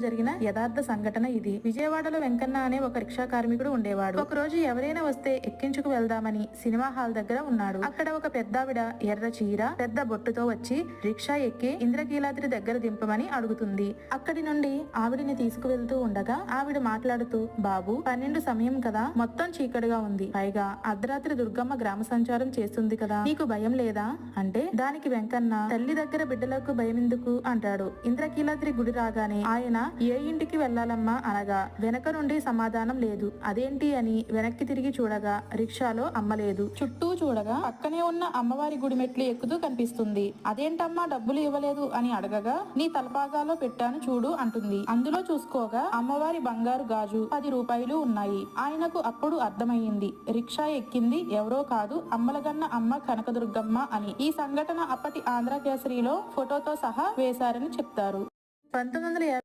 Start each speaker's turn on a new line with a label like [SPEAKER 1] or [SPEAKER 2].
[SPEAKER 1] జరిగిన యథార్థ సంఘటన ఇది. విజయవాడలో వెంకన్న అనే ఒక రిక్షా కార్మికుడు ఉండేవాడు. ఒక రోజు ఎవరైనా వస్తే ఎక్కించుకు వెళ్దామని సినిమా హాల్ దగ్గర ఉన్నాడు. అక్కడ ఒక పెద్దావిడ ఎర్ర చీర పెద్ద బొట్టుతో వచ్చి రిక్షా ఎక్కి ఇంద్రకీలాద్రి దగ్గర దింపమని అడుగుతుంది. అక్కడి నుండి ఆవిడిని తీసుకువెళ్తూ ఉండగా ఆవిడ మాట్లాడుతూ, బాబు 12 సమయం కదా, మొత్తం చీకటిగా ఉంది, పైగా అర్ధరాత్రి దుర్గమ్మ గ్రామ సంచారం చేస్తుంది కదా, నీకు భయం లేదా అంటే దానికి వెంకన్న, తల్లి దగ్గర బిడ్డలకు భయం ఎందుకు అంటాడు. ఇంద్రకీలాద్రి గుడి రాగానే ఆయన ఏ ఇంటికి వెళ్లాలమ్మా అనగా వెనక నుండి సమాధానం లేదు. అదేంటి అని వెనక్కి తిరిగి చూడగా రిక్షాలో అమ్మ లేదు. చుట్టూ చూడగా పక్కనే ఉన్న అమ్మవారి గుడి మెట్లు ఎక్కుతూ కనిపిస్తుంది. అదేంటమ్మా డబ్బులు ఇవ్వలేదు అని అడగగా, నీ తలపాగాలో పెట్టాను చూడు అంటుంది. అందులో చూసుకోగా అమ్మవారి బంగారు గాజు 10 రూపాయలు ఉన్నాయి. ఆయనకు అప్పుడు అర్థమయ్యింది, రిక్షా ఎక్కింది ఎవరో కాదు, అమ్మలగన్న అమ్మ కనకదుర్గమ్మ అని. ఈ సంఘటన అప్పటి ఆంధ్ర కేసరిలో ఫోటోతో సహా వేశారని చెప్తారు. 1950